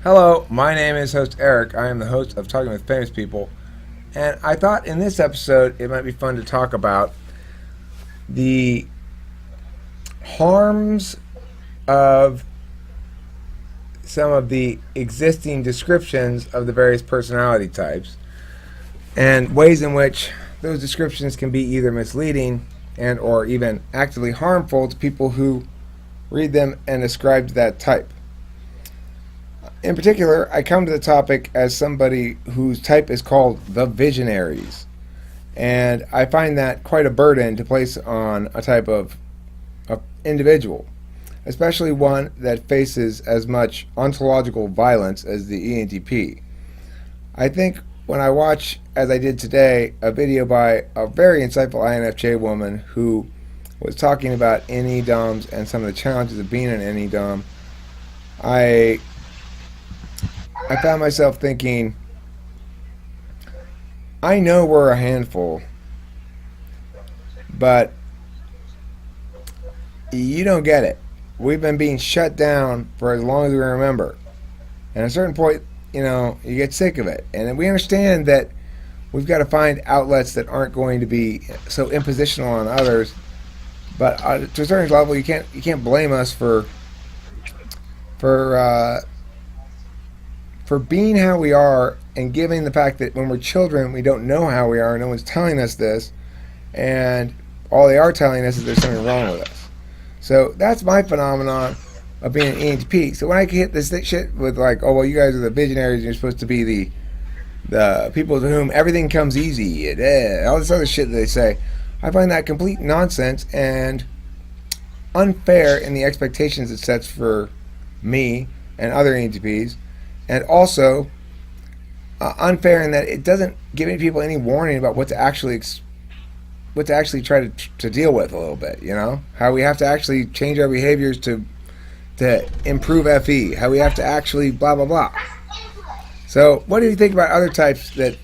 Hello, my name is host Eric. I am the host of Talking with Famous People, and I thought in this episode it might be fun to talk about the harms of some of the existing descriptions of the various personality types and ways in which those descriptions can be either misleading and or even actively harmful to people who read them and ascribe to that type. In particular, I come to the topic as somebody whose type is called the visionaries. And I find that quite a burden to place on a type of individual, especially one that faces as much ontological violence as the ENTP. I think when I watch, as I did today, a video by a very insightful INFJ woman who was talking about NE-DOMs and some of the challenges of being an NE-DOM, I found myself thinking, I know we're a handful, but you don't get it. We've been being shut down for as long as we remember. And at a certain point, you get sick of it. And we understand that we've got to find outlets that aren't going to be so impositional on others. But to a certain level, you can't blame us for being how we are, and given the fact that when we're children we don't know how we are, no one's telling us this, and all they are telling us is there's something wrong with us. So that's my phenomenon of being an ENTP. So when I hit this shit with like, oh well, you guys are the visionaries, you're supposed to be the people to whom everything comes easy, and all this other shit that they say, I find that complete nonsense and unfair in the expectations it sets for me and other ENTPs. And also unfair in that it doesn't give any people any warning about what to actually try to deal with a little bit. How we have to actually change our behaviors to improve FE. How we have to actually blah blah blah. So, what do you think about other types that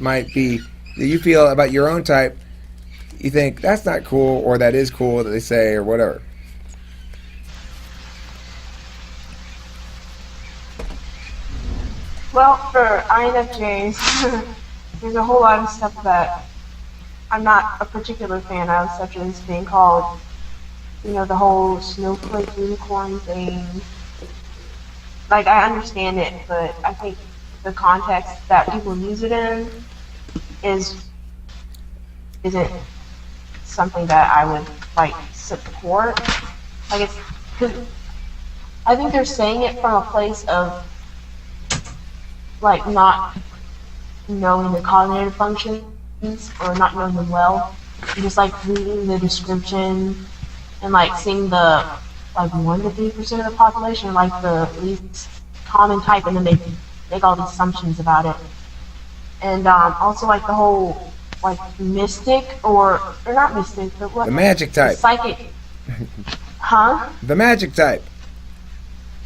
you feel about your own type? You think that's not cool, or that is cool that they say, or whatever. Well, for INFJs, there's a whole lot of stuff that I'm not a particular fan of, such as being called, the whole snowflake unicorn thing. Like, I understand it, but I think the context that people use it in isn't something that I would, support. Because I think they're saying it from a place of not knowing the cognitive functions or not knowing them well. And just reading the description and seeing the 1 to 3% of the population, the least common type, and then they make all these assumptions about it. And also the whole mystic or not mystic, but what? The magic type. The psychic. Huh? The magic type.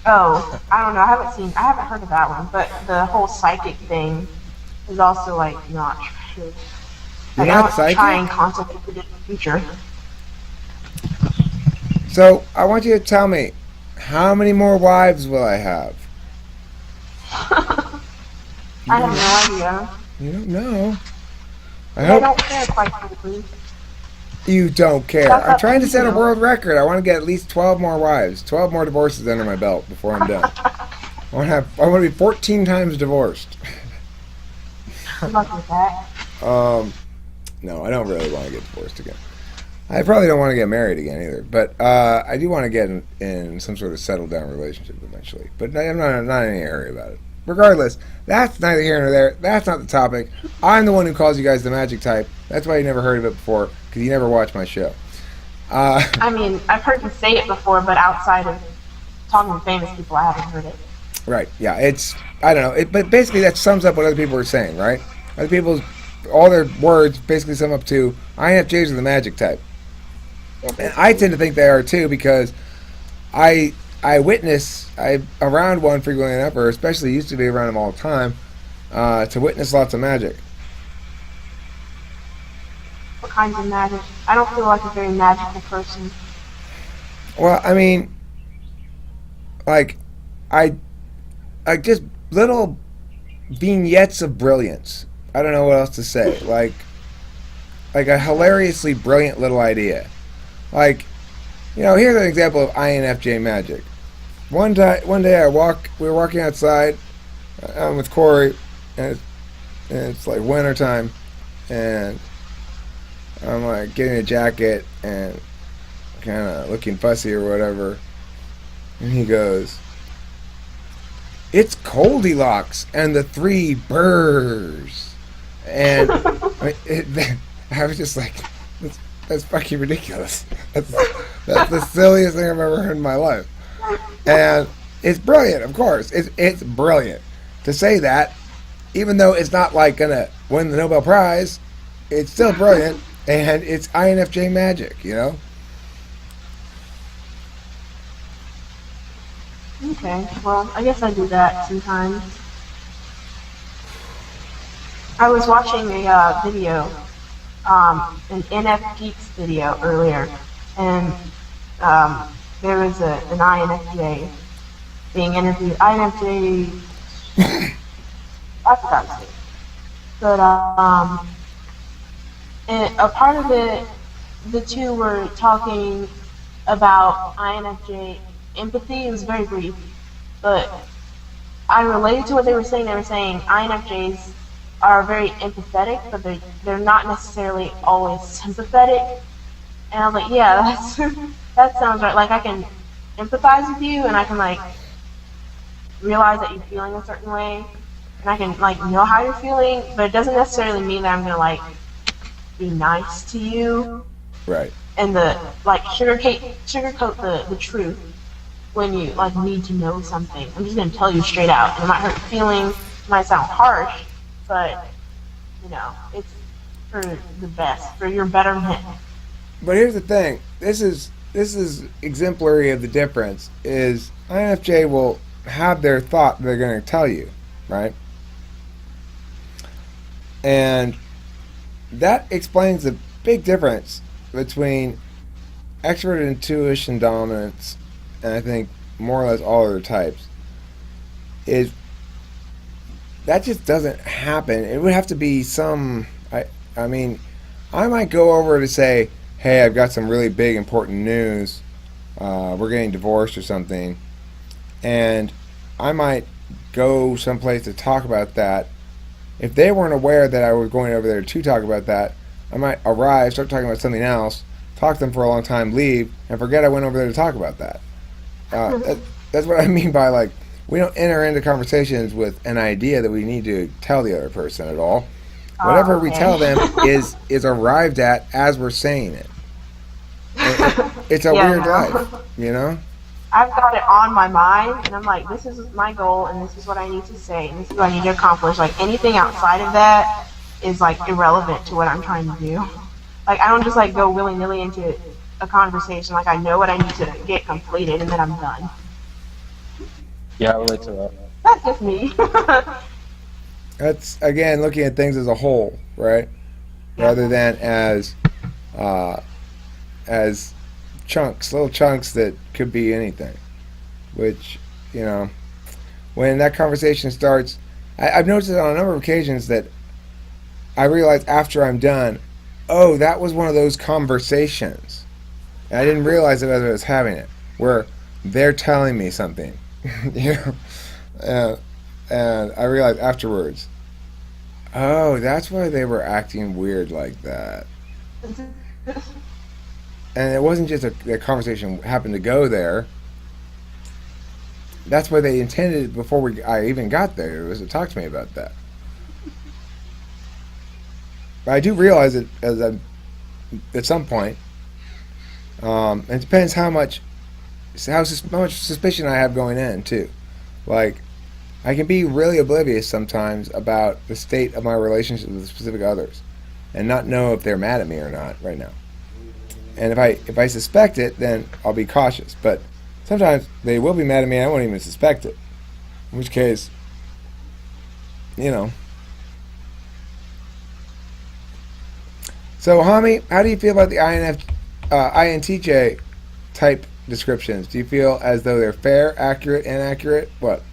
Oh, I don't know. I haven't heard of that one. But the whole psychic thing is also not true. You're not psychic? Try and contemplate the future. So I want you to tell me, how many more wives will I have? I have no idea. You don't know. I don't care, quite frankly. You don't care. I'm trying to set a world record. I want to get at least 12 more wives, 12 more divorces under my belt before I'm done. I want to be 14 times divorced. Good luck with that. No, I don't really want to get divorced again. I probably don't want to get married again either. But I do want to get in some sort of settled down relationship eventually. But I'm not in any area about it. Regardless, that's neither here nor there. That's not the topic. I'm the one who calls you guys the magic type. That's why you never heard of it before, because you never watched my show. I've heard you say it before, but outside of talking to famous people, I haven't heard it. Right, yeah, I don't know. But basically that sums up what other people are saying, right? Other people's, all their words basically sum up to, INFJs are the magic type. And I tend to think they are too, because I'm around one frequently enough, or especially used to be around them all the time, to witness lots of magic. What kinds of magic? I don't feel like a very magical person. Well, I mean, I just little vignettes of brilliance. I don't know what else to say. Like a hilariously brilliant little idea. Like, here's an example of INFJ magic. One day we were walking outside. I'm with Corey, and it's like winter time, and I'm like getting a jacket and kind of looking fussy or whatever. And he goes, "It's Goldilocks and the Three Burrs." And I was just like, that's fucking ridiculous. That's the silliest thing I've ever heard in my life. And it's brilliant, of course. It's brilliant to say that, even though it's not like gonna win the Nobel Prize. It's still brilliant, and it's INFJ magic, Okay, well, I guess I do that sometimes. I was watching a video, an NF Geeks video earlier, and there was an INFJ being interviewed. INFJ, I forgot his name. But and a part of it, the two were talking about INFJ empathy. It was very brief, but I related to what they were saying. They were saying INFJs are very empathetic, but they're not necessarily always sympathetic. And I was like, yeah, that sounds right. Like, I can empathize with you, and I can like realize that you're feeling a certain way, and I can like know how you're feeling, but it doesn't necessarily mean that I'm gonna like be nice to you. Right. And like sugarcoat the truth when you like need to know something. I'm just gonna tell you straight out. And it might hurt your feelings, it might sound harsh, but it's for the best, for your betterment. But here's the thing. This is exemplary of the difference. Is INFJ will have their thought they're going to tell you, right? And that explains the big difference between extrovert intuition dominance, and I think more or less all other types, is that just doesn't happen. It would have to be I mean, I might go over to say, hey, I've got some really big important news. We're getting divorced or something. And I might go someplace to talk about that. If they weren't aware that I was going over there to talk about that, I might arrive, start talking about something else, talk to them for a long time, leave, and forget I went over there to talk about that. That's what I mean by, like, we don't enter into conversations with an idea that we need to tell the other person at all. Whatever we tell them is arrived at as we're saying it. It's a weird life, I've got it on my mind, and I'm like, this is my goal, and this is what I need to say, and this is what I need to accomplish. Like, anything outside of that is, like, irrelevant to what I'm trying to do. Like, I don't just, like, go willy-nilly into a conversation. Like, I know what I need to get completed, and then I'm done. Yeah, I relate to that. That's just me. That's, again, looking at things as a whole, right? Yeah. Rather than as chunks, little chunks that could be anything. Which, when that conversation starts, I've noticed it on a number of occasions that I realize after I'm done, oh, that was one of those conversations. And I didn't realize it as I was having it, where they're telling me something, and I realized afterwards, oh, that's why they were acting weird like that. And it wasn't just a conversation happened to go there. That's why they intended it before I even got there. It was to talk to me about that. But I do realize it at some point. It depends how much suspicion I have going in too. Like, I can be really oblivious sometimes about the state of my relationship with specific others, and not know if they're mad at me or not right now. And if I suspect it, then I'll be cautious. But sometimes they will be mad at me and I won't even suspect it. In which case, So, Hami, how do you feel about the INTJ type descriptions? Do you feel as though they're fair, accurate, inaccurate? What?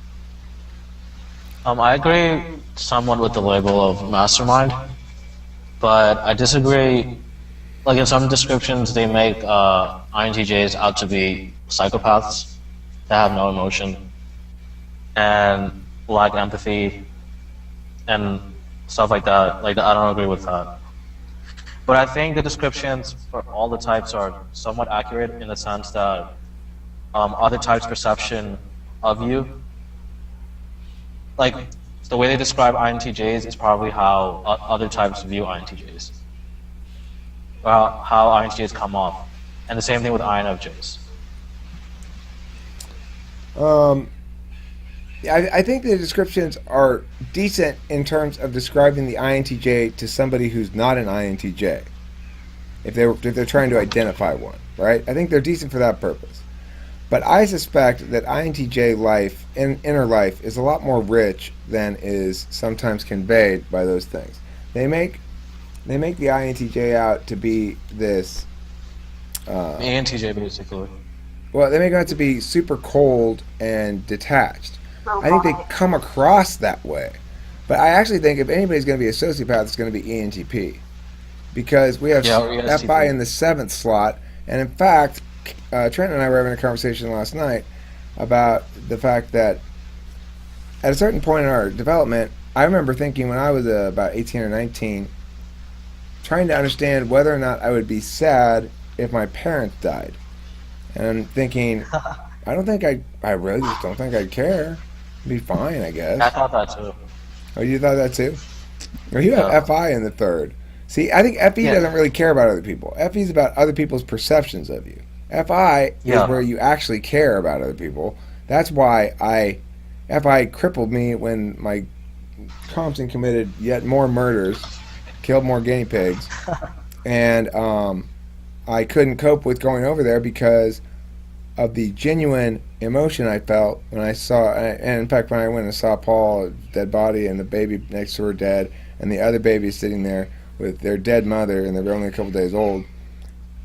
I agree somewhat with the label of mastermind, but I disagree. Like in some descriptions, they make INTJs out to be psychopaths that have no emotion and lack empathy and stuff like that. Like I don't agree with that. But I think the descriptions for all the types are somewhat accurate in the sense that other types' perception of you, like the way they describe INTJs is probably how other types view INTJs, or how INTJs come off, and the same thing with INFJs. I think the descriptions are decent in terms of describing the INTJ to somebody who's not an INTJ. If they're trying to identify one, right? I think they're decent for that purpose. But I suspect that INTJ life, inner life, is a lot more rich than is sometimes conveyed by those things. They make the INTJ out to be this. INTJ basically. Well, they make it out to be super cold and detached. I think they come across that way. But I actually think if anybody's going to be a sociopath, it's going to be ENTP. Because we have FI in the 7th slot. And in fact, Trent and I were having a conversation last night about the fact that at a certain point in our development, I remember thinking when I was about 18 or 19, trying to understand whether or not I would be sad if my parents died. And I'm thinking, I really just don't think I'd care. It'd be fine, I guess. I thought that too. Oh, you thought that too? Well, you have FI in the 3rd. See, I think FE doesn't really care about other people. FE is about other people's perceptions of you. FI is where you actually care about other people. That's why FI crippled me when my Compton committed yet more murders, killed more guinea pigs, and I couldn't cope with going over there because of the genuine emotion I felt when I saw, and in fact when I went and saw Paul, dead body, and the baby next to her dead, and the other baby sitting there with their dead mother, and they were only a couple days old.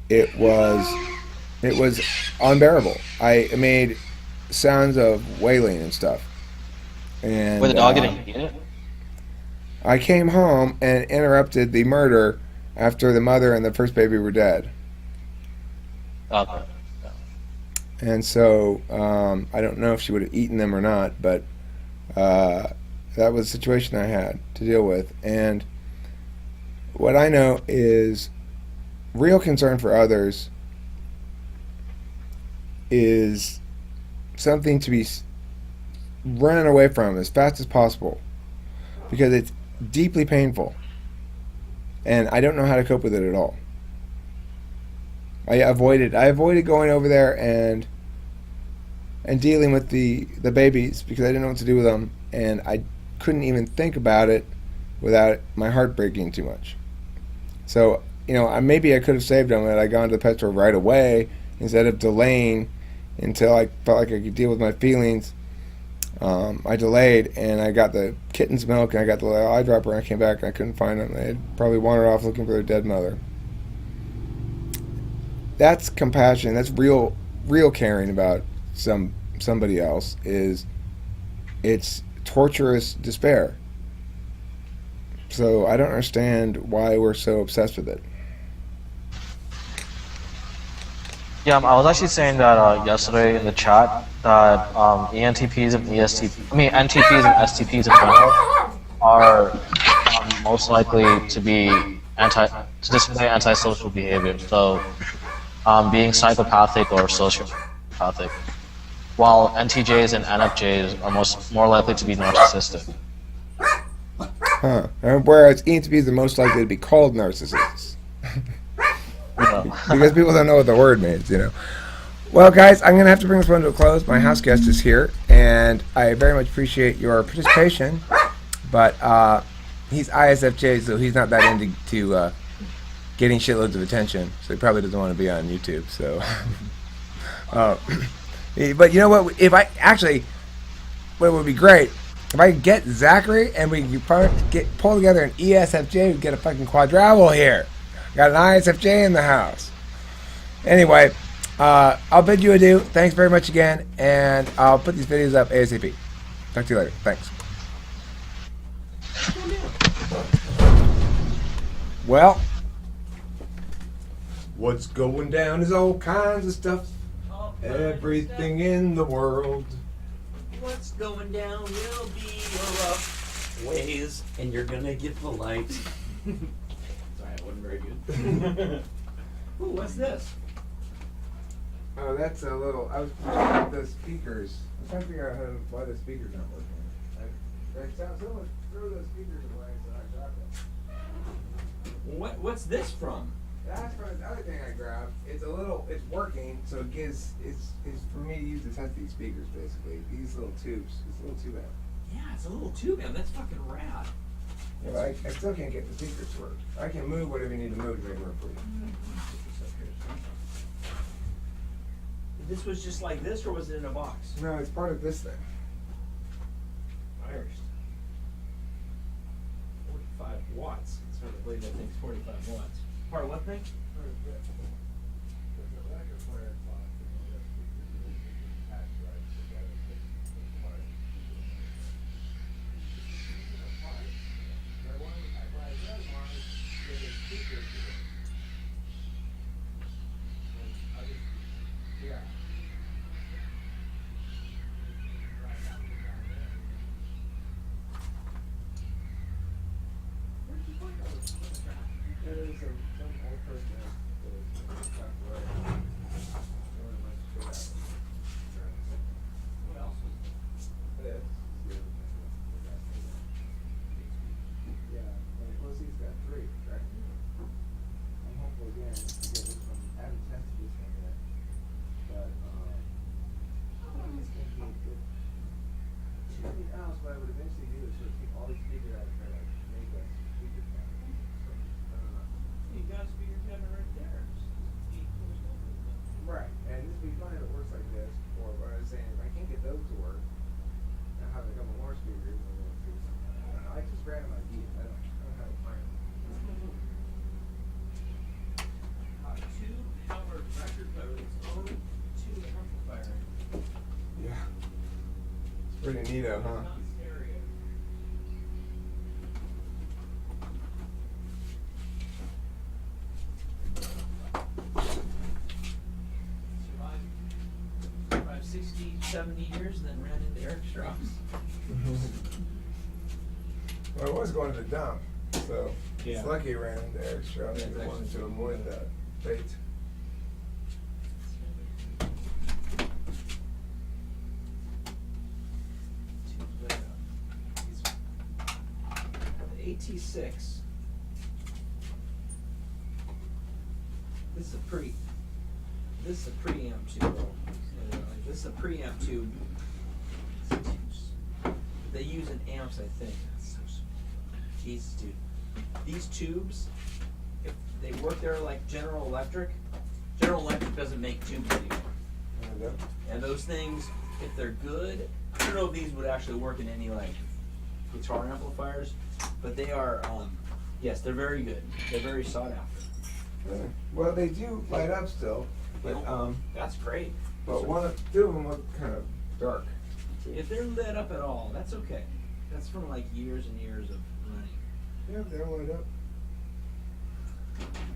It was unbearable. I made sounds of wailing and stuff. And Were the dog getting eaten? I came home and interrupted the murder after the mother and the first baby were dead. Okay. And so I don't know if she would have eaten them or not, but that was the situation I had to deal with. And what I know is real concern for others is something to be run away from as fast as possible because it's deeply painful and I don't know how to cope with it at all. I avoided going over there and dealing with the babies because I didn't know what to do with them, and I couldn't even think about it without my heart breaking too much. So, maybe I could have saved them had I gone to the pet store right away instead of delaying until I felt like I could deal with my feelings. I delayed, and I got the kitten's milk, and I got the little eyedropper, and I came back, and I couldn't find them. They had probably wandered off looking for their dead mother. That's compassion. That's real caring about somebody else. It's torturous despair. So I don't understand why we're so obsessed with it. Yeah, I was actually saying that yesterday in the chat that ENTPs and NTPs and STPs in general are most likely to display antisocial behavior. So being psychopathic or sociopathic, while NTJs and NFJs are more likely to be narcissistic. Huh. Whereas ENTPs are most likely to be called narcissists. Because people don't know what the word means, Well, guys, I'm going to have to bring this one to a close. My house guest is here, and I very much appreciate your participation. But he's ISFJ, so he's not that into getting shitloads of attention. So he probably doesn't want to be on YouTube. So, but you know what? What would be great if I could get Zachary and we could pull together an ESFJ, we'd get a fucking quadruple here. Got an ISFJ in the house. Anyway, I'll bid you adieu. Thanks very much again, and I'll put these videos up ASAP. Talk to you later. Thanks. Well, what's going down is all kinds of stuff. Everything in the world. What's going down will be your rough ways, and you're gonna get the light. Sorry, that wasn't very good. Ooh, what's this? Oh, that's a little. I was trying to get the speakers. I was trying to figure out why the speakers aren't working. Someone threw those speakers away, so I grabbed them. What's this from? That's from the other thing I grabbed. It's working, so it's for me to use to test these speakers, basically. These little tubes. It's a little tube amp. Yeah, it's a little tube amp. That's fucking rad. Yeah, but I still can't get the speakers to work. I can move whatever you need to move to make it work for you. This was just like this, or was it in a box? No, it's part of this thing. Irish. 45 watts. It's hard to believe that thing's 45 watts. Part of what thing? What I would eventually do is sort of take all these speakers out and try to make a speaker cabinet. You got a speaker cabinet right there. Right, and this would be fine if it works like this. Or what I was saying, if I can't get those to work, I'll have a couple more speakers and we'll figure something out. I don't know. I just random ideas. I don't have a plan. Tube powered record player with its own tube amplifier. Yeah. It's pretty neato, huh? Survived 60, 70 years and then ran into Eric Strauss. Well, I was going to the dump, so Yeah. it's lucky I ran into Eric Strauss. Yeah, I exactly. wanted to avoid that fate. The AT6. This is a preamp tube. This is a preamp tube. They use in amps, I think. That's so smart. Jesus, dude. These tubes, if they work there like General Electric doesn't make tubes anymore. And those things, if they're good, I don't know if these would actually work in any like guitar amplifiers, but they are, yes, they're very good. They're very sought after. Yeah. Well, they do light up still, but That's great. but two of them look kind of dark. If they're lit up at all, that's okay. That's from like years and years of running. Yeah, they don't light up.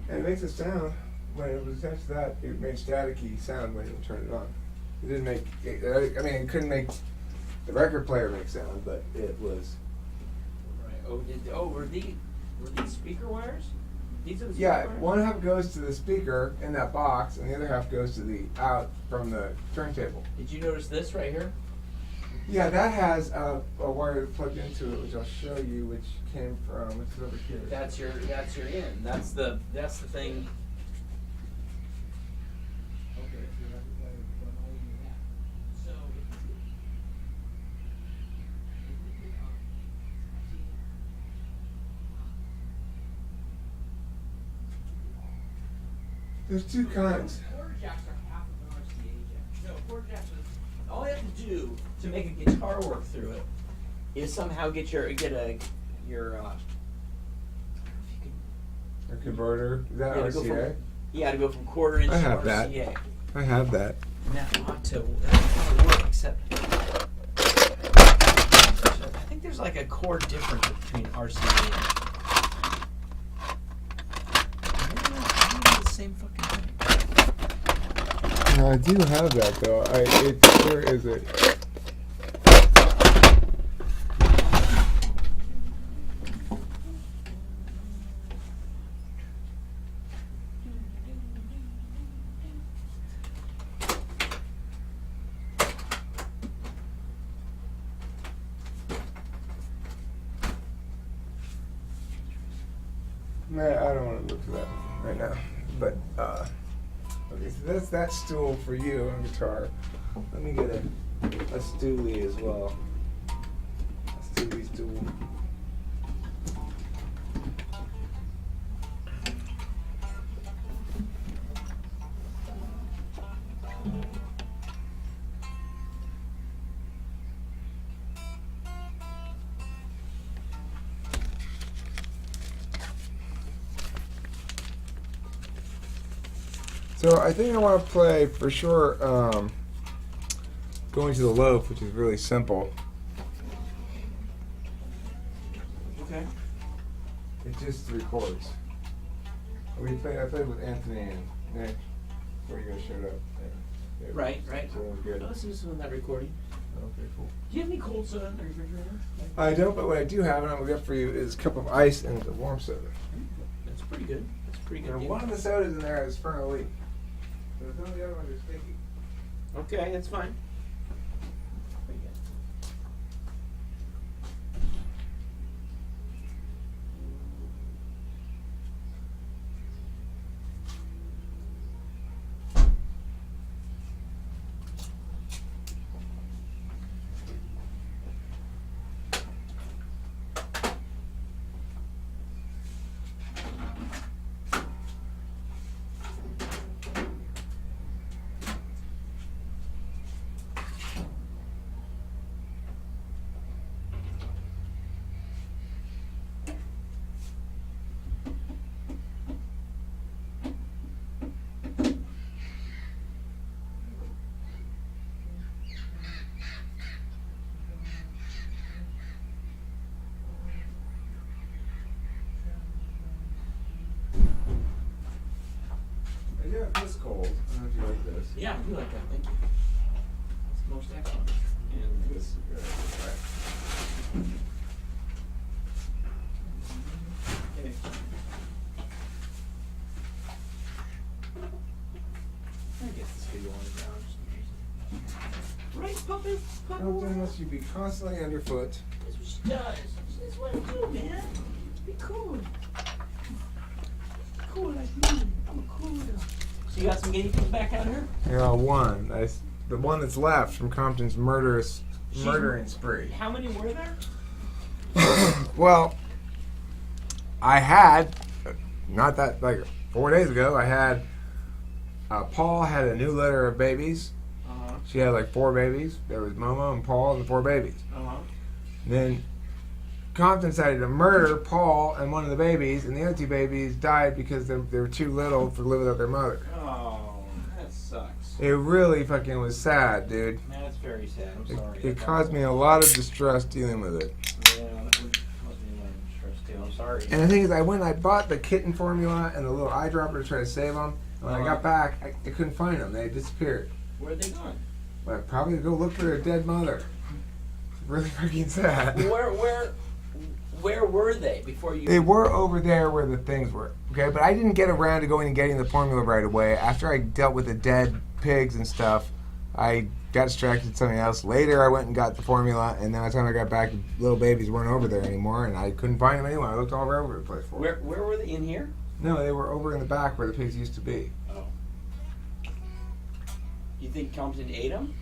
And it makes a sound. When it was attached to that, it made staticky sound when you turn it on. It didn't make. It couldn't make the record player make sound, but it was. Right. Were these speaker wires? These are the speaker Yeah, wires? one half goes to the speaker in that box, and the other half goes to the out from the turntable. Did you notice this right here? Yeah, that has a wire plugged into it, which I'll show you, which came from. Which is over here. That's your in. That's the thing. Okay. So There's two kinds. quarter jacks are half of an RCA jack. No, quarter jacks is all you have to do to make a guitar work through it is somehow get your A converter. Is that Yeah, to go RCA? from- yeah, to go from quarter inch I to have that. RCA. I have that. And that ought to work, except I think there's like a chord difference between RCA same fucking thing. No, I do have that though. Where is it? Nah, I don't want to look for that right now. But okay, so that's that stool for you on guitar. Let me get a stoolie as well. A stoolie stool. So I think I want to play for sure Going to the Loaf, which is really simple. Okay. It just 3 chords. I played with Anthony and Nick before you guys showed up. Right. So it was good. Oh, this is on that recording. Okay, cool. Do you have any cold soda in the refrigerator? I don't, but what I do have, and I'm going to get for you, is a cup of ice and a warm soda. That's pretty good. That's pretty good. And deal. one of the sodas in there is Ferno Leaf. So some of the other ones are sticky. Okay, that's fine. Pretty good. I do have this cold. I don't know if you like this. Yeah, I do like that. Thank you. That's most excellent. And this is good. Right. Okay. I guess this video on the ground. Right, puppet? Something must you be constantly underfoot. That's what she does. That's what I do, man. Be cool. Cool like me. I'm a cool dog. So you got some guinea pigs back out here? Yeah, one. The one that's left from Compton's murdering spree. How many were there? Well, I had, not that, like 4 days ago, I had, Paul had a new litter of babies. Uh-huh. She had like 4 babies. There was Momo and Paul and the 4 babies. Uh-huh. And then Compton decided to murder Paul and one of the babies, and the other 2 babies died because they were too little to live without their mother. Oh, that sucks. It really fucking was sad, dude. That's very sad. I'm sorry. It caused me a lot of distress dealing with it. Yeah, that would cause me a lot of stress too. I'm sorry. And the thing is, I bought the kitten formula and the little eyedropper to try to save them. And when I got back, I couldn't find them. They had disappeared. Where are they gone? Well, I'd probably go look for their dead mother. It's really fucking sad. Where were they before you? They were over there where the things were. Okay, but I didn't get around to going and getting the formula right away. After I dealt with the dead pigs and stuff, I got distracted with something else. Later, I went and got the formula, and then by the time I got back, the little babies weren't over there anymore, and I couldn't find them anywhere. I looked all over the place for them. Where were they? In here? No, they were over in the back where the pigs used to be. Oh. You think Compton ate them?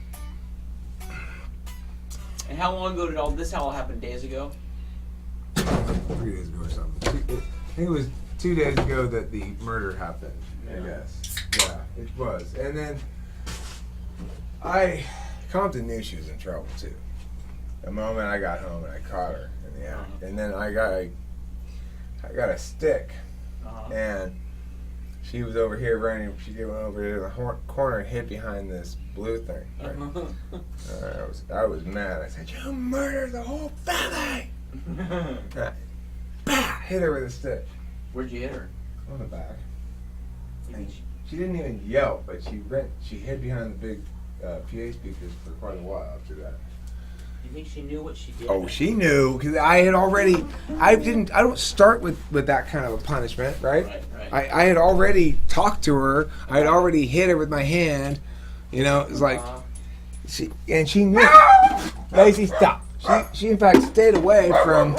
And how long ago did all this all happen? Days ago? 3 days ago or something. I think it was 2 days ago that the murder happened, I guess. Yeah, it was. And then Compton knew she was in trouble too. The moment I got home and I caught her in the act. And then I got a stick, and she was over here running. She went over to the corner and hid behind this blue thing. Right? I was mad. I said, "You murdered the whole family!" Bah! Hit her with a stick Where'd you hit her? on the back. And she didn't even yelp, but she hid behind the big PA speakers for quite a while after that. You think she knew what she did? Oh, she knew, because I had already. I don't start with that kind of a punishment, right? Right. I had already talked to her. I had already hit her with my hand. You know, it was like she knew. Lacey, stop. She in fact stayed away from.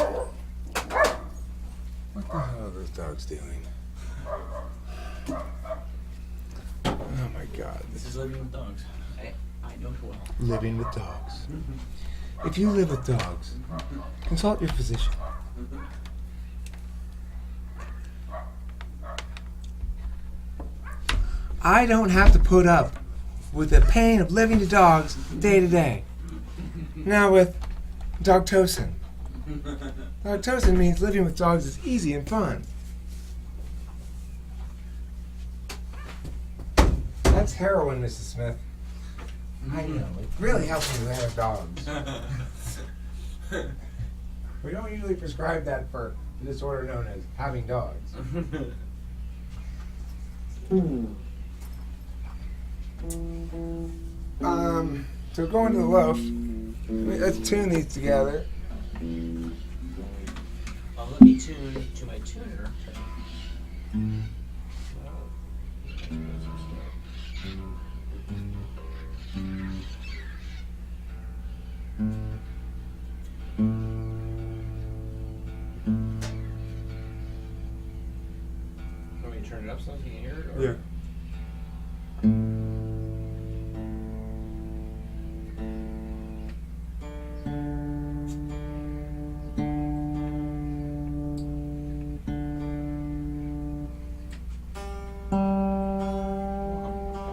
What the hell are those dogs doing? Oh my God! This is living with dogs. I know it well. Living with dogs. If you live with dogs, consult your physician. I don't have to put up with the pain of living with dogs day to day. Now with Dogtocin. Dogtocin means living with dogs is easy and fun. That's heroin, Mrs. Smith. I know. It really helps when you have dogs. We don't usually prescribe that for the disorder known as having dogs. So going to the loaf. Let's tune these together. Let me tune to my tuner. Want me to turn it up so you can hear it? Or? Yeah. Coming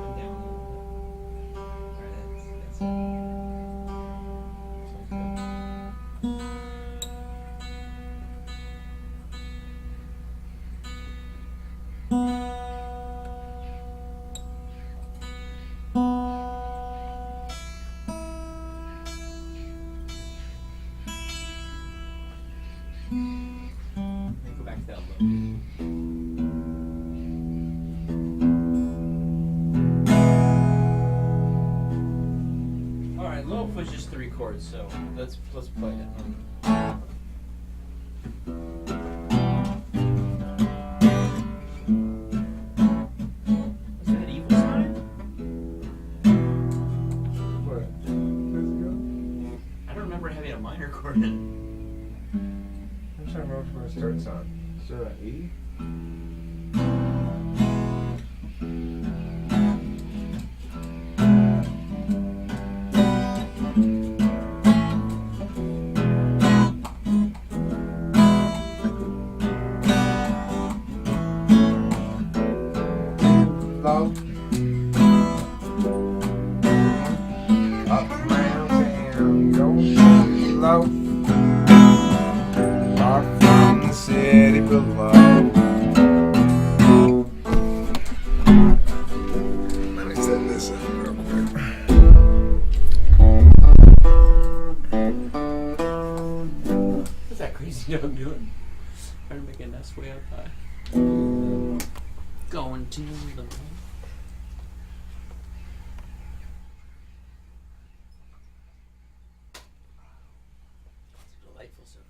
down a little bit. Alright, that's it. Sounds good. Go back to that low. All right, low was just 3 chords, so let's play it. Was that an evil sign? What? I don't remember having a minor chord in. I'm trying to remember where it starts on. Start on E? Low. Up round town, go low. Far from the city below. Let me set this up real quick. What's that crazy dog doing? Trying to make a nest way up high. Going to the It's delightful sound.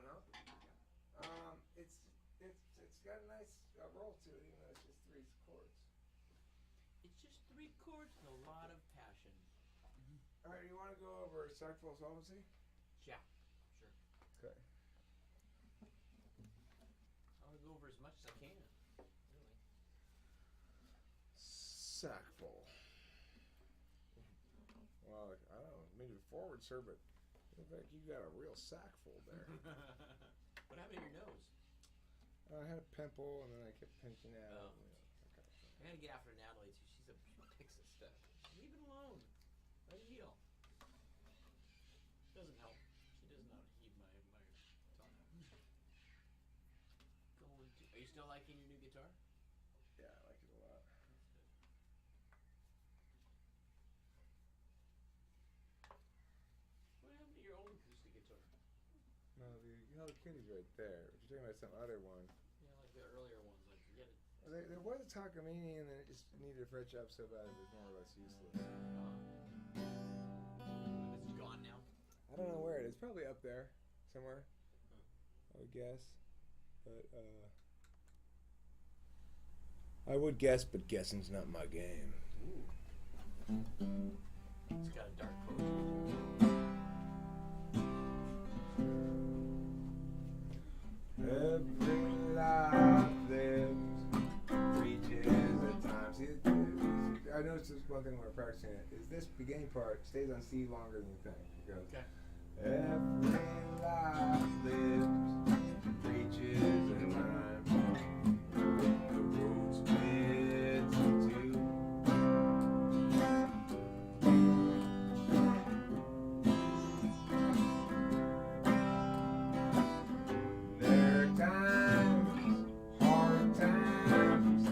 one, huh? It's got a nice roll to it, even though it's just 3 chords. It's just 3 chords and a lot of passion. All right, you want to go over sacral solvency? Yeah, sure. Okay. I want to go over as much as I can. Really. Sackful. Well, I don't know, maybe forward, sir, but in fact, you got a real sackful there. What happened to your nose? I had a pimple, and then I kept pinching out. Oh. That kind of thing. I gotta get after Natalie too. She picks at stuff. Leave it alone. Let it heal. Doesn't help. She does not heed my talk. Are you still liking your new guitar? Yeah, I like it a lot. What happened to your old acoustic guitar? No, the Hello Kitty's right there. But you're talking about some other one. Yeah, like the earlier ones. Like forget it. Well, there was a Takamine, and then it just needed a fretch up so bad it was more or less useless. It's gone now. I don't know where it is. Probably up there somewhere, I would guess. But I would guess, but guessing's not my game. Ooh. It's got a dark coat. Every life lives reaches a time. See, I noticed this one thing when we're practicing it is this beginning part stays on C longer than you think. It goes, Okay. every life lives reaches a time. The road splits in two. There are times, hard times,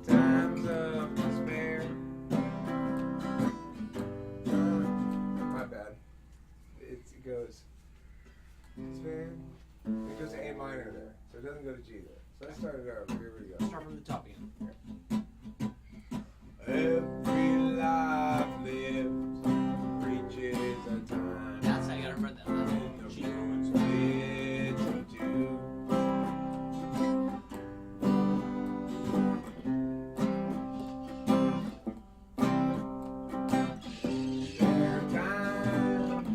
times of despair. My bad. It goes. Despair. It goes to A minor there, so it doesn't go to G there. So let's start it over. Here we go. Start from the top again. Every life lives reaches a time. That's how you gotta remember that. And That's the G. road splits in two. There are times,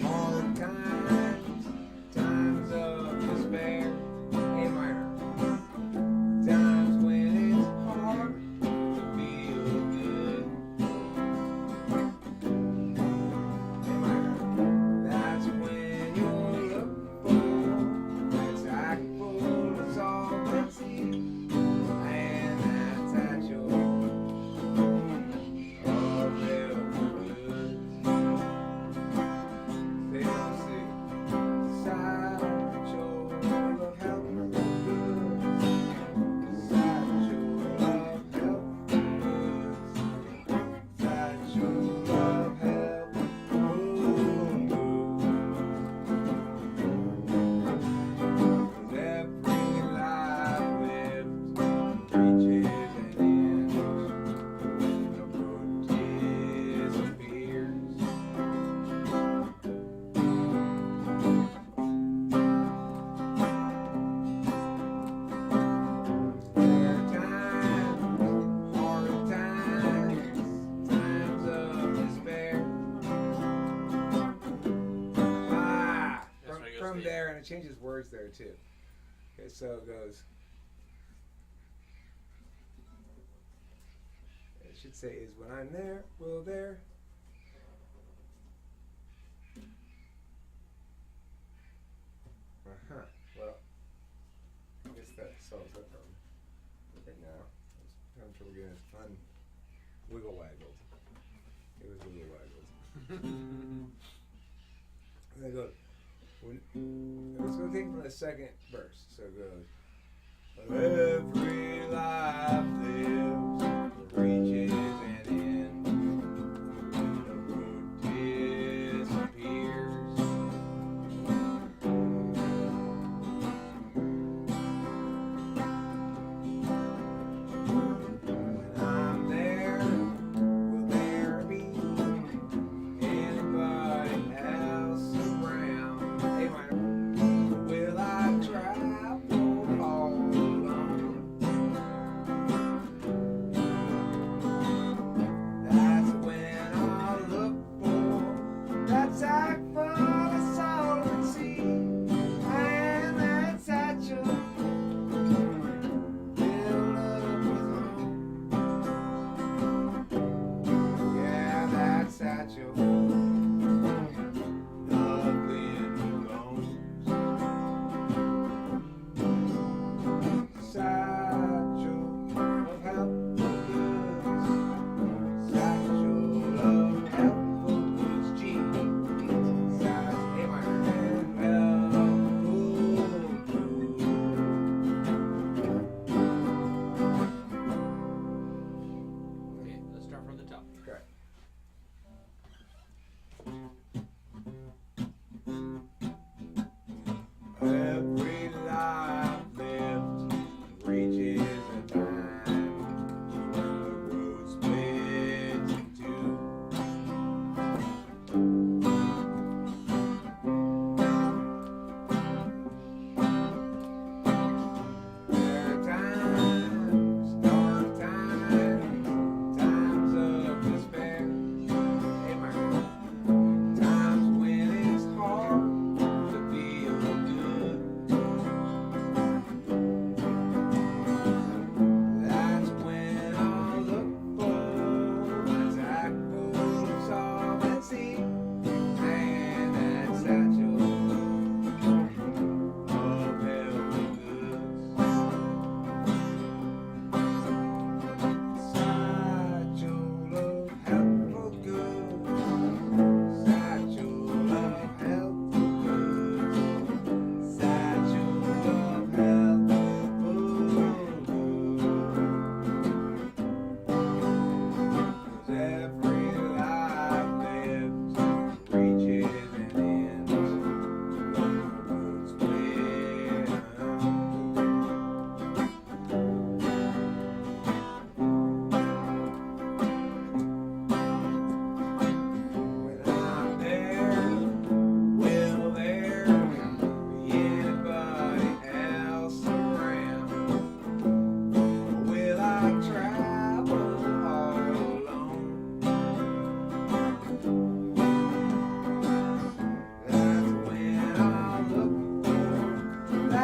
hard times, times of despair. A minor. Times when it's hard to feel good. A minor. That's when you look for that sack full of solvency, and that's at your available goods. They don't see satchel of helpful goods. Satchel of helpful goods. Satchel of helpful goods. 'Cause every life lives reaches an end. The road disappears. There are times, hard times, times of despair. That's where it goes From to there, and it changes words there too. Okay, so it goes. It should say is when I'm there, will there. Well, I guess that solves that problem. Right now, I was having trouble getting this wiggle waggled. It was wiggle waggled. And then go. Let's go take it from the second verse. So it goes. Every life lives, reaches an end. The road disappears. When I'm there, will there be anybody else around? A minor. Will I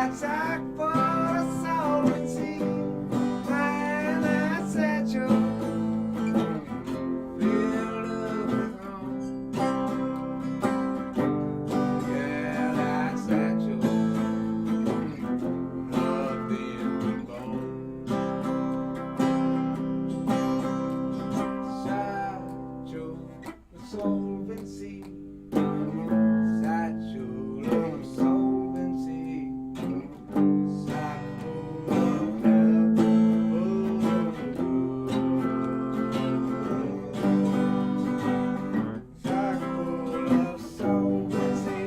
that sack full of solvency, and that satchel filled up with home. Yeah, that satchel nothing but bone. Satchel of solvency, satchel of solvency, satchel of health. Satchel of solvency,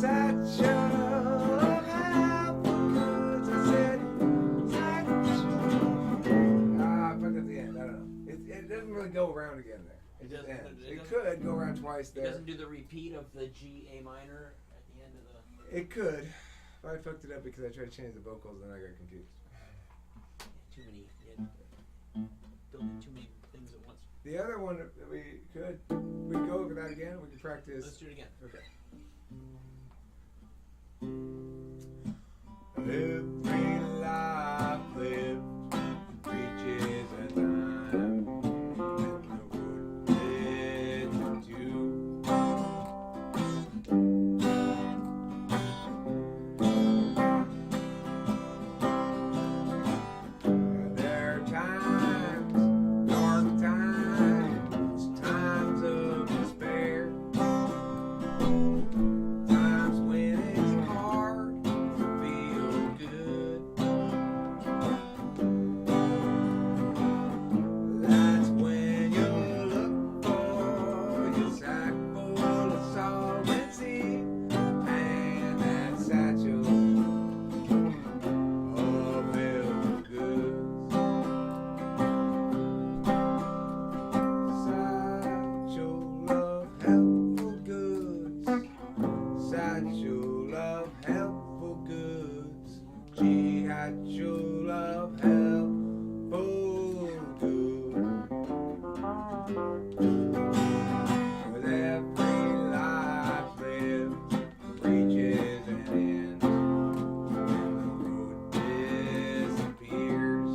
satchel of health. I said satchel. I put it at the end. I don't know. It doesn't really go around again there. It just ends. It could go around twice It there. doesn't do the repeat of the G A minor at the end of the. It could. But I fucked it up because I tried to change the vocals and I got confused. Too many. Yeah. Building too many things at once. The other one that we could go over that again. We could practice. Let's do it again. Okay. Every life lived reaches a time when the wood led to. There are times, dark times, times of despair, times when it's hard to feel good. That's when you look for your sack full of solvency and that satchel of helpful goods. Satchel of helpful goods. Satchel of helpful goods. Satchel of helpful goods. With every life lived reaches an end, and the road disappears.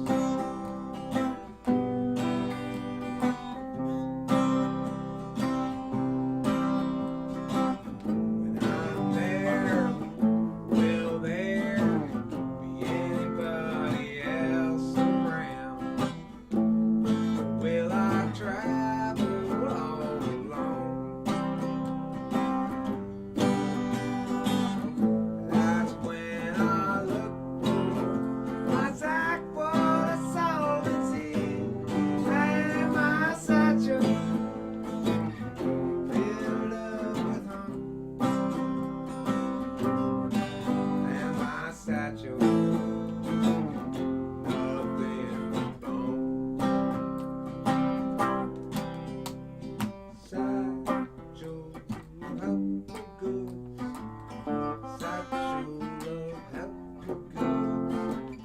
When I'm there, will there be anybody else around? Will I travel all alone? That's when I look for my sack full of solvency and my satchel filled up with home. And my satchel nothing but bone. Satchel of helpful goods. Satchel of helpful goods.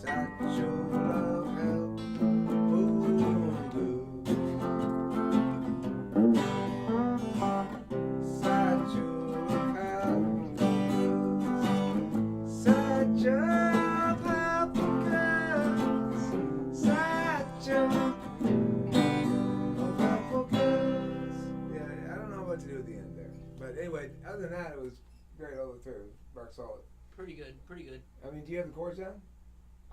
Satchel of helpful goods. Satchel of helpful goods. Satchel of helpful goods. Satchel of helpful goods. Yeah, I don't know what to do at the end there. But anyway, other than that, it was very low through, rock solid. Pretty good. Pretty good. I mean, do you have the chords down?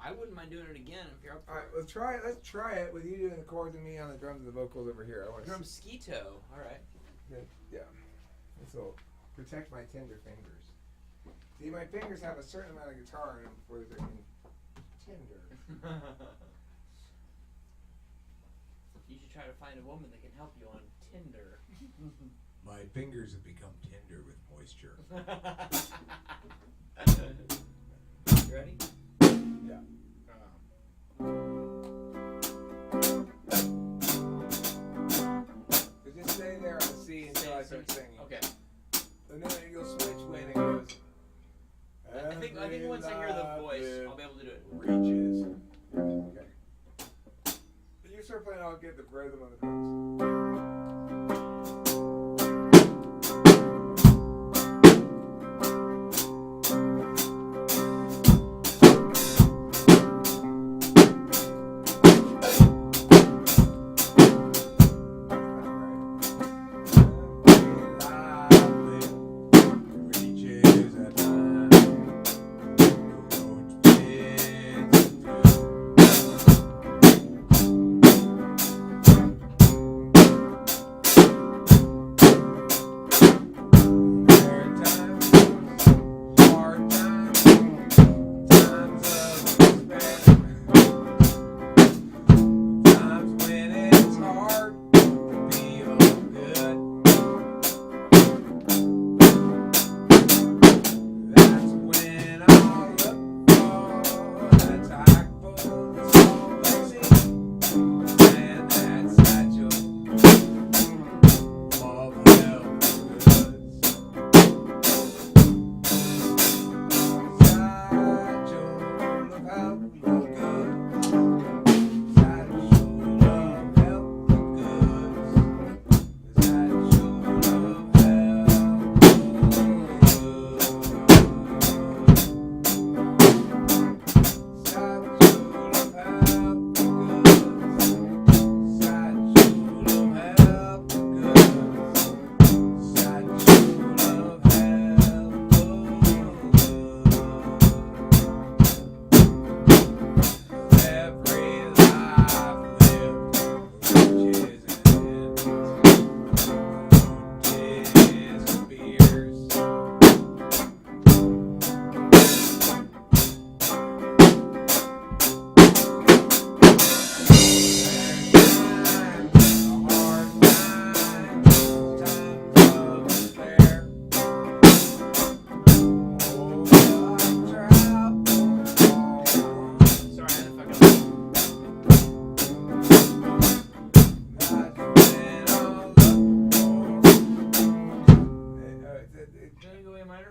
I wouldn't mind doing it again if you're up for All right, it. let's try it. Let's try it with you doing the chords and me on the drums and the vocals over here. I want to Drum Skeeto. All right. Yeah. This will protect my tender fingers. See, my fingers have a certain amount of guitar in them before they're tender. You should try to find a woman that can help you on Tinder. My fingers have become tender with moisture. You ready? Yeah. So just stay there on the C until I start singing. Okay. And then you'll switch when it goes. I think once I hear the voice, I'll be able to do it. Reaches. Okay. But you start playing, I'll get the rhythm on the drums.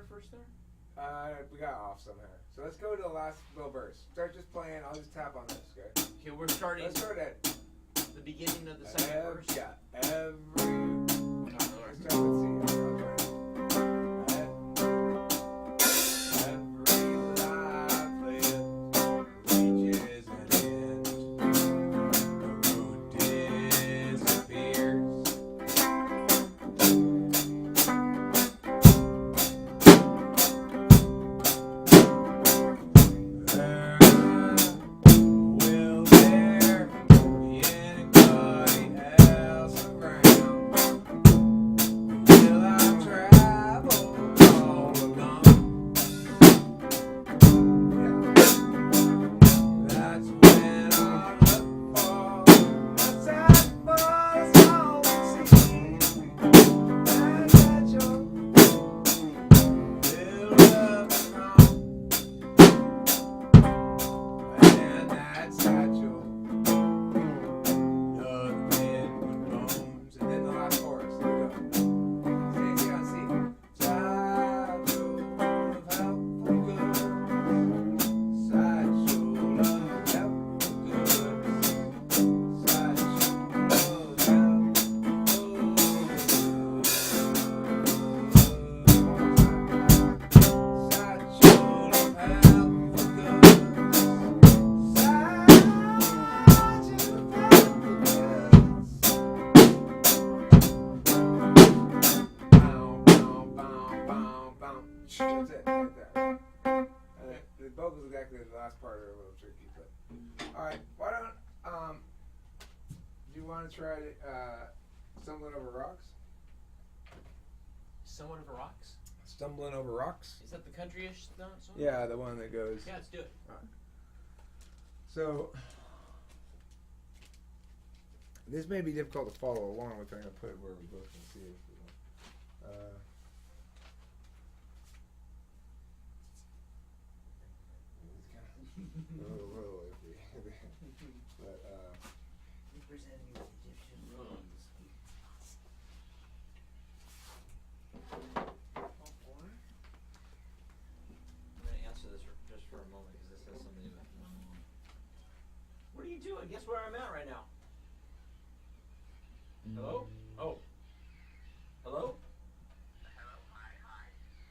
our first there? We got off somehow. So let's go to the last little verse. Start just playing. I'll just tap on this, okay? Okay, we're starting Let's start at the beginning of the second verse. yeah, every. Let's start with C. That's it, right there. The vocals exactly the last part are a little tricky, but all right. Why don't do you want to try stumbling over rocks? Someone over rocks? Stumbling over rocks? Is that the country-ish song? Yeah, the one that goes. Yeah, let's do it. All right. So this may be difficult to follow along with. I'm gonna put it where we both can see it. A little iffy. But Representing Egyptian ruins. I'm going to answer this just for a moment because this has something to do with What are you doing? Guess where I'm at right now? Hello? Oh. Hello? Hello,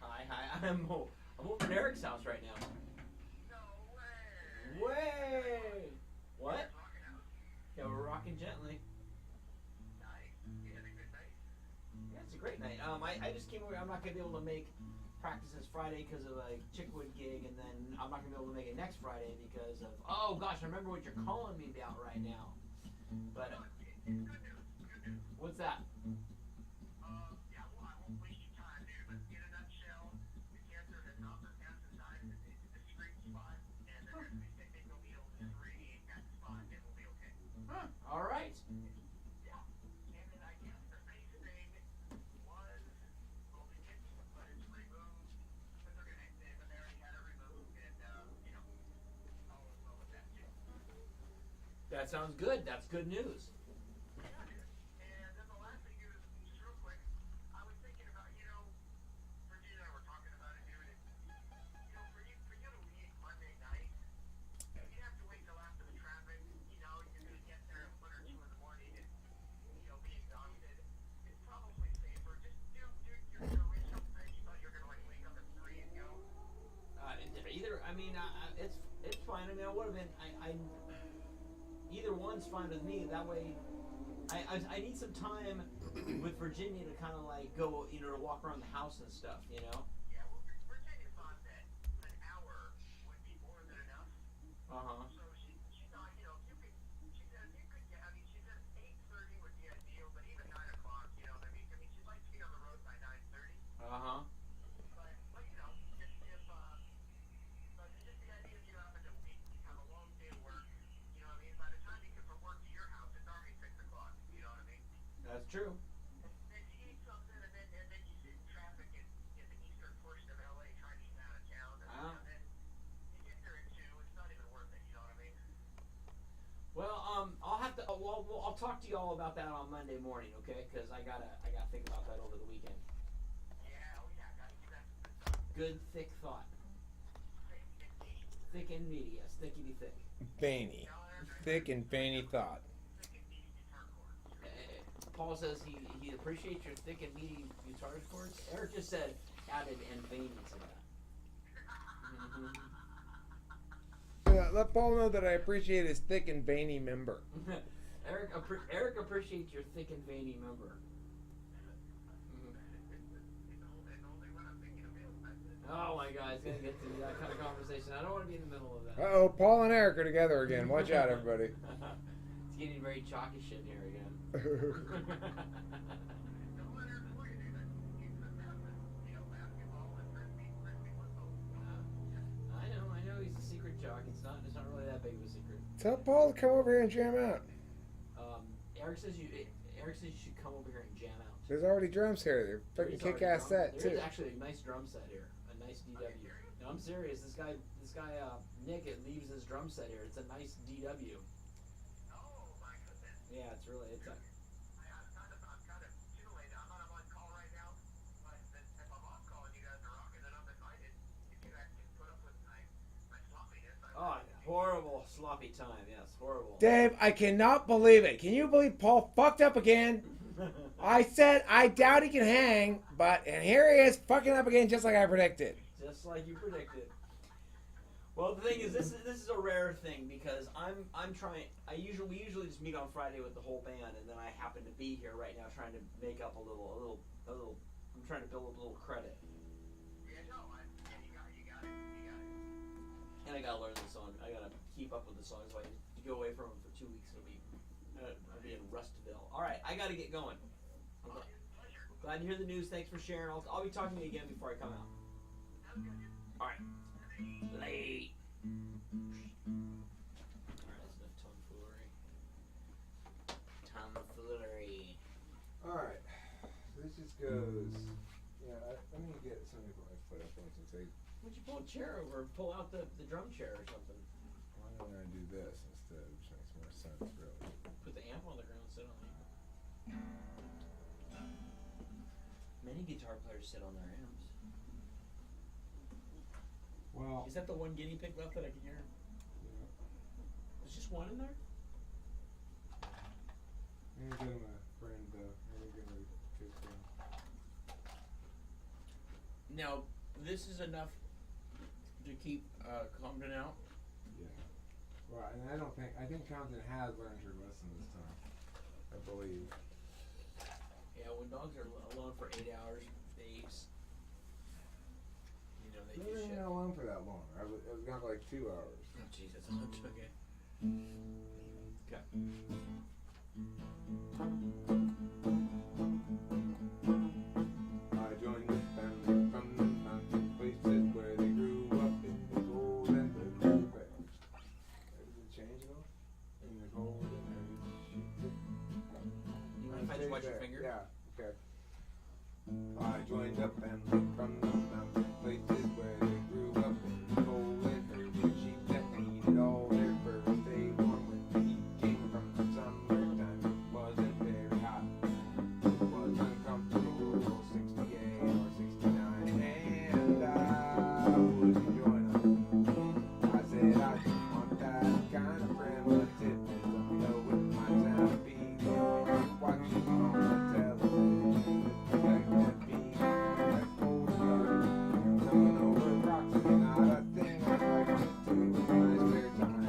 hi. Hi. I'm over at Eric's house right now. No way. Way! What? Rocking out. Yeah, we're rocking gently. Nice. You had a good night? Yeah, it's a great night. I just came over. I'm not gonna be able to make practices Friday because of a Chickwood gig, and then I'm not gonna be able to make it next Friday because of. Oh gosh, I remember what you're calling me about right now. But Good news. Good news. what's that? Yeah, well, I won't waste your time, dude, but in a nutshell, the cancer has not metastasized into the discrete spot, and they're going to be taking the needle to radiate that spot, and we'll be okay. Huh. All right. Yeah. And then I guess the base thing was, well, the itch, but it's removed, but they're going to, but they already had it removed, and, all is well with that, too. That sounds good. That's good news. Yeah, dude. And then the last thing is, just real quick, I was thinking about, Virginia and I were talking about it, dude, and, for you to leave Monday night, you have to wait till after the traffic, you're going to get there at 1 or 2 in the morning and, be exhausted. It's probably safer. Just do your original thing. You thought you were going to, wake up at 3 and go. It's fine. I mean, I would have been. Either one's fine with me. That way, I need some time with Virginia to kind of go, to walk around the house and stuff, Yeah, well, Virginia thought that an hour would be more than enough. So she thought, she said, she said 8:30 would be ideal, but even 9 o'clock, you know what I mean? She'd like to be on the road by 9:30. But just the idea of you having to have a long day of work, you know what I mean? By the time you get from work to your house, it's already 6 o'clock, you know what I mean? That's true. Then you eat something, and then you sit in traffic in the eastern portion of LA trying to get out of town, and then you get there at 2, it's not even worth it, you know what I mean? Well, I'll have to. I'll talk to y'all about that on Monday morning, okay? Because I gotta think about that over the weekend. Yeah, oh yeah, gotta do that. good, thick thought. Thick and meaty, yes. Thickety thick. Veiny. Thick and veiny thought. Paul says he appreciates your thick and meaty guitar chords. Eric just said added and veiny to that. Yeah, let Paul know that I appreciate his thick and veiny member. Eric appreciates your thick and veiny member. Oh my God, it's gonna get to that kind of conversation. I don't want to be in the middle of that. Uh-oh, Paul and Eric are together again. Watch out, everybody. It's getting very chalky shit here again. I know he's a secret jock. It's not really that big of a secret. Tell Paul to come over here and jam out. Eric says you should come over here and jam out. There's already drums here. They're fucking There's already kick-ass set, There's too. actually a nice drum set here. A nice DW. No, I'm serious. This guy Nick, it leaves his drum set here. It's a nice DW. Oh my goodness. Yeah, it's a I'm kind of titillated. I'm not on call right now, but if I'm on call and you guys are rocking, then I'm invited. If you guys can put up with my sloppiness, horrible sloppy time. Yes, horrible. Dave, I cannot believe it. Can you believe Paul fucked up again? I said I doubt he can hang, and here he is fucking up again just like I predicted. Just like you predicted. Well, the thing is, this is a rare thing because I'm trying. We usually just meet on Friday with the whole band, and then I happen to be here right now trying to make up a little. I'm trying to build a little credit. yeah, no, you got it. And I gotta learn the song. I gotta keep up with the songs. If I go away from them for 2 weeks, I'll be in Rustville. All right, I gotta get going. I'm glad to hear the news. Thanks for sharing. I'll be talking to you again before I come out. All right. Late. Alright, that's enough tomfoolery. Alright. So this just goes... Yeah, let me get something to put up on some tape. Why don't you pull a chair over and pull out the drum chair or something? Why don't I do this instead, which makes more sense, really. Put the amp on the ground, sit on the amp. Many guitar players sit on their amps. Well, Is that the one guinea pig left that I can hear? yeah. There's just one in there? I'm gonna give him a friend, I'm gonna give him a kiss down. Now, this is enough to keep Compton out? Yeah. Well, and I think Compton has learned her lesson this time. I believe. Yeah, when dogs are alone for 8 hours, they I do wasn't shit. alone for that long. I was gone for like 2 hours. Oh, Jesus. Okay. Okay. I joined the family from the mountain places where they grew up in the cold and the cold bear. Does it change at all? In the cold and the You mind if I just watch your finger? Yeah, okay. I joined the family from the mountain places where they grew up in the cold and herded sheep that needed all their fur to stay warm when the heat came from the summertime. It wasn't very hot. It was uncomfortable, 68 or 69, and I wouldn't join them. I said I didn't want that kind of friend, but it doesn't know it might sound big when you're watching on the television. Like that being that cold blood, coming over rocks is not a thing I'd like to do in my spare time.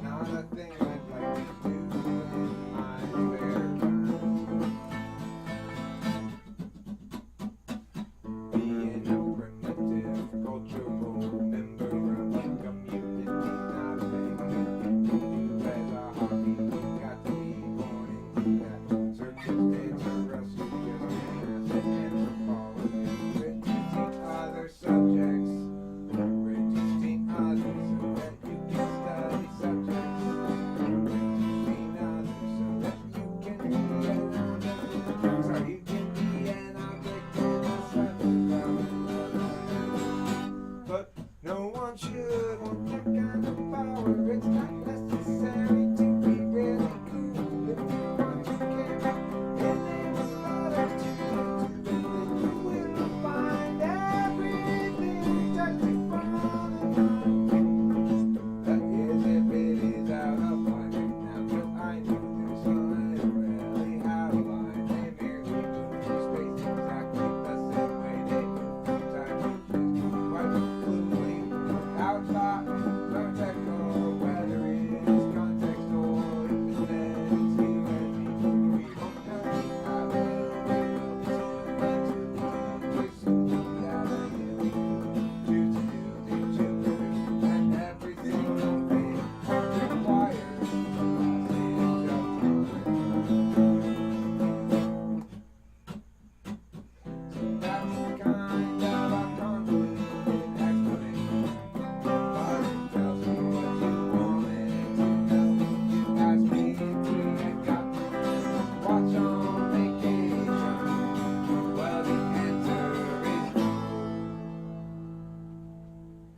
Not a thing I'd like to do in my spare time. Being a primitive cultural member of a community, not a thing that you can do as a hobby. You got to be born into that circumstance, or else you just can't sit anthropology. Reducing other subjects, reducing others so that you can study subjects, reducing others so that you can be an object. Sorry, you can be an object in a subject of another. But no one should want that kind of power. It's not necessary to be really cool. If you want to care, then there's a lot of to do, and then you will find every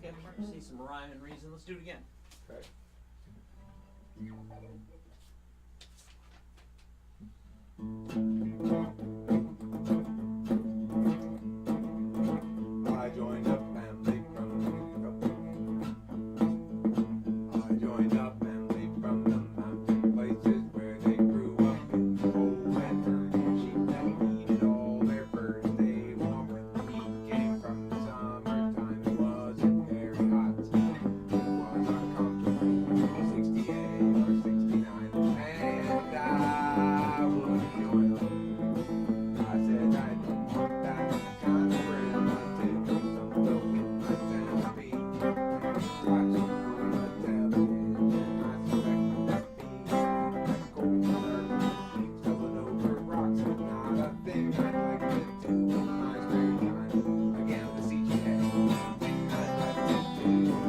Okay, I'm starting to see some rhyme and reason. Let's do it again. Okay. I joined a family from I joined a family from the mountain places where they grew up in cold weather. Sheep that needed all their birds. They warm when the heat came from the summertime. It wasn't very hot. It was uncomfortable. 68 or 69, and I wouldn't join them. I said I don't want that kind of friend until some dope with my sanity. Watch it on the television. I suspect that being that's colder keeps going over rocks. It's not a thing I'd like to do in my spare time. Again, the CGA. Thing I'd like to do in my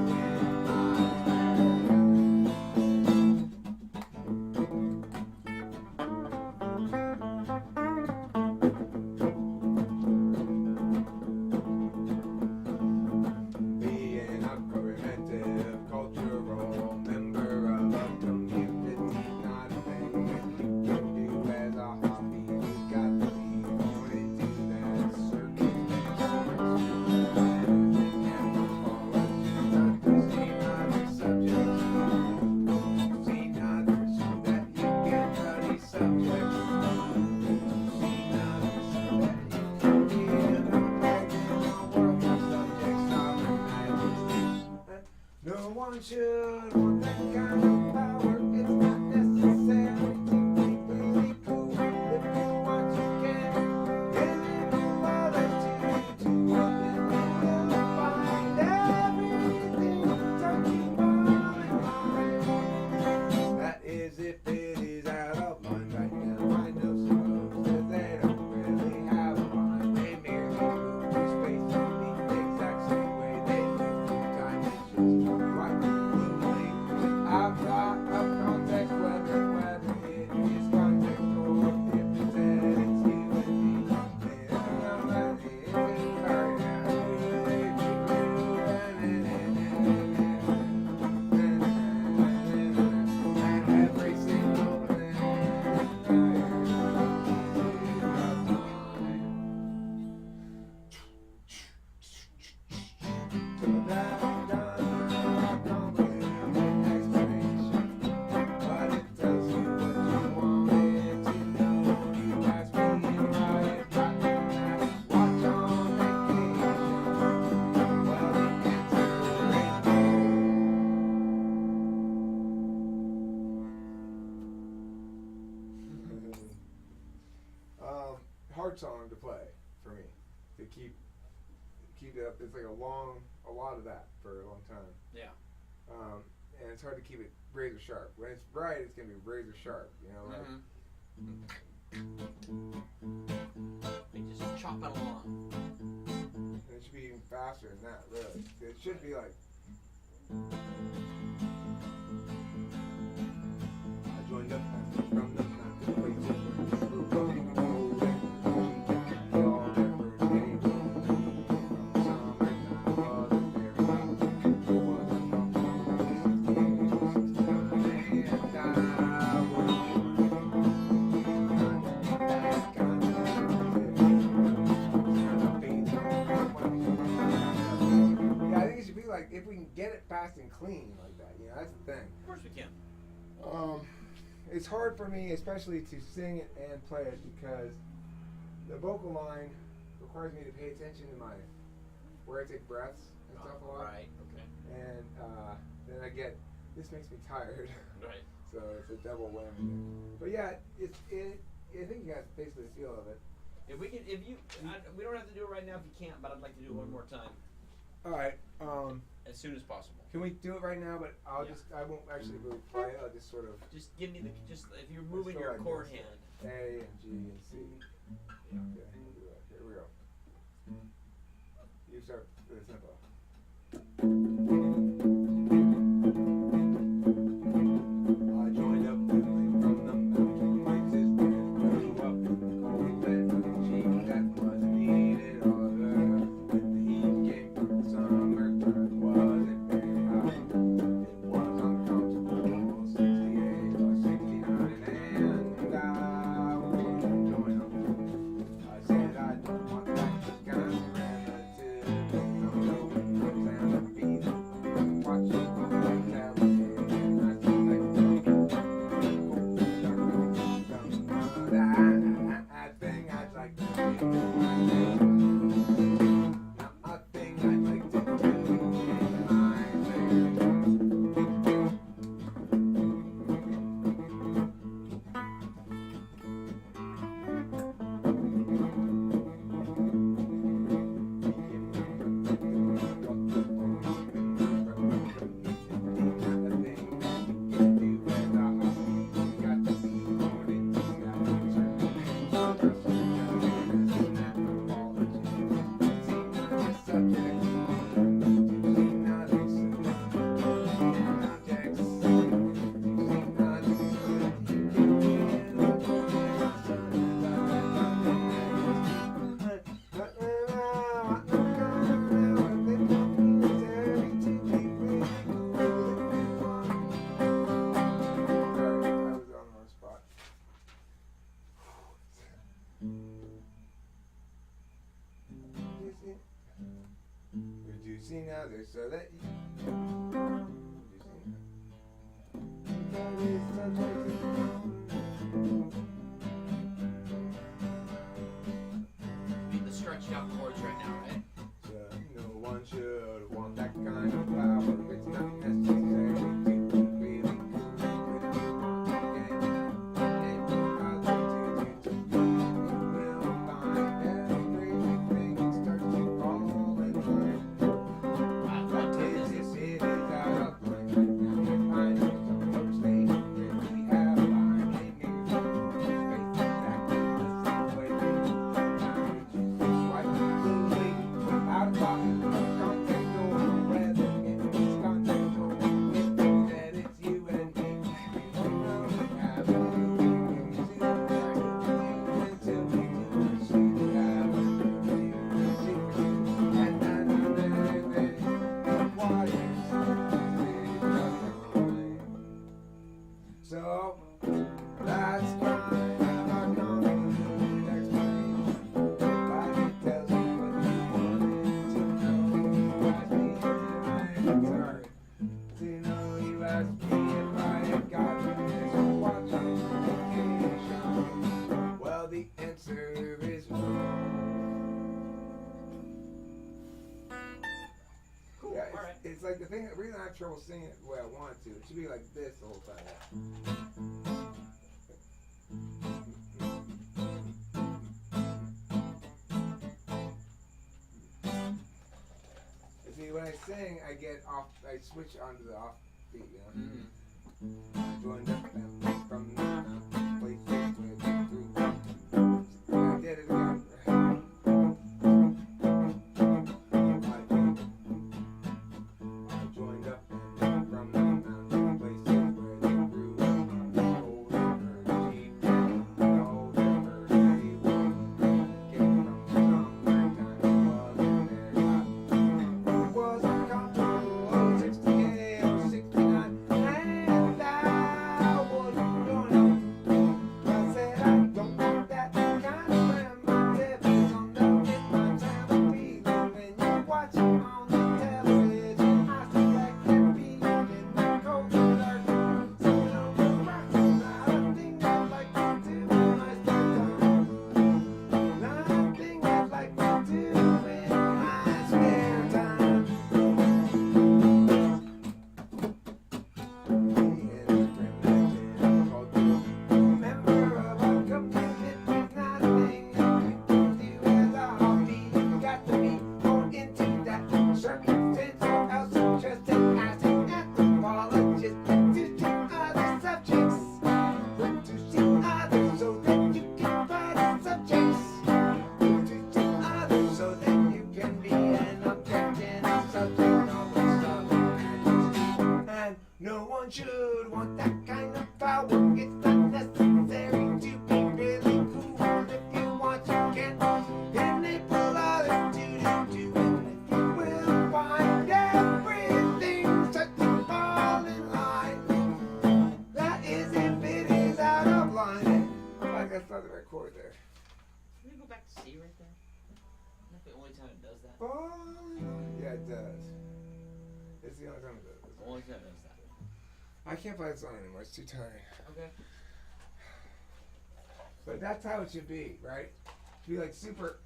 being a primitive cultural member of a community, not a thing that you can do as a hobby. You got to be born into that circumstance. See other subjects. See others that you can study subjects. See others that you can be in a world of subjects of imagination. No one should want that kind of power. It's not necessary to be really cool. If you want, you can enable others to what they will find everything touching ball in mind. That is if it is out of line right now. I know some folks that they don't really have a mind. They merely move through space in the exact same way they move through dimensions. Quite fluently, without of context, whether it is context or if it's said it's you and me. They don't know that it is very and every single thing explanation, but it tells you what you wanted to know. You ask me if I had gotten that watch on vacation. Well, the answer is no. Hard song to play for me to keep it up. It's like a lot of that for a long time. Yeah. And it's hard to keep it razor sharp. When it's right, it's gonna be razor sharp. You know, like You just chop it along. and it should be even faster than that. Really, it should be like. I joined up from the mountain places where we grew up in cold and she all different days. From summertime was a very hot. It was uncomfortable. 68, 69, and I would that kind of yeah, I think it should be like if we can get it fast and clean like that. You know, that's the thing. Of course we can. It's hard for me, especially to sing it and play it, because the vocal line requires me to pay attention to where I take breaths and stuff a lot. Right. Okay. And then this makes me tired. Right. So it's a double whammy. But yeah, I think you got basically the feel of it. If we don't have to do it right now if you can't, but I'd like to do it one more time All right. as soon as possible. Can we do it right now? But I won't actually really play it. I'll just sort of Just give me if you're moving go your like chord this. hand. A and G and C. Okay, we'll do that. Here we go. You start with a tempo. I joined up family from the mountain places where I grew up in the cold weather. She that wasn't needed all her. When the heat came from the summertime was so that. Beat the stretched out chords right now, right? No one should want that kind of power. It's not necessary to really cool. But if you want the game, and because you will find everything starts to fall in line. It is out of line. I know some folks they really have a line. They need space exactly the same way they do. Why slowly, out of pocket, context or whether it's context or it means that it's you and me. We don't know we have to until we do. She have so that's kind of a complicated explanation. Like it tells you what you wanted to know. You asked me sorry. To know you asked me if I had gotten this or watch on vacation. Well, the answer is no. Cool. Yeah, All right. it's like the reason I have trouble singing it the way I want to. It should be like this the whole time. And see, when I sing, I get off. I switch onto the off beat. You know. I joined up and from the places where they through. I did it again. I joined up and from the mountain places where they grew. Old river, deep, old river, they came from somewhere time wasn't comfortable. 68 or 69, and I wasn't going up. I said I don't want that kind of friend. My devil's on the hit, my time of feeling when you watch him on the television. I suspect that being in the cold dark, sitting on the rocks is not a thing I'd like to do in my spare time. Not a thing I'd like to do in my spare time. Member of a community, not a thing that you can do as a hobby. You got to be born into that circumstance or else you're just an as an anthropologist. To see other subjects, but to see others so that you can find subjects. To see others so that you can be an object in a subject of a subject. And no one should want that kind of power. It's not necessary to be really cool. If you want, you can. Enable others to do. And if you will find everything such to fall in line. That is if it is out of line. Like that's not the right chord there. Can we go back to C right there? Isn't that the only time it does that? Yeah, it does. It's the only time it does. The only time it does that. I can't play that song anymore. It's too tiring. Okay. But that's how it should be, right? It should be like super.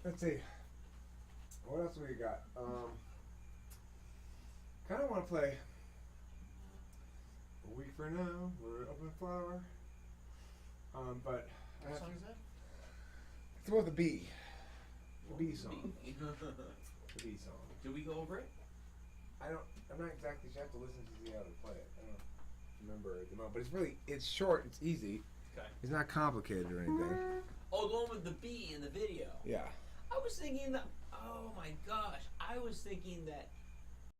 Let's see. What else we got? Kind of want to play A Week for Now, We're Open Flower. But I What have song to, is that? it's about the bee. The bee song. Did The bee song. we go over it? I'm not exactly sure. I have to listen to see how to play it. I don't remember at the moment. But it's short, it's easy. Okay. It's not complicated or anything. Oh, the one with the bee in the video. Yeah. I was thinking that. Oh my gosh! I was thinking that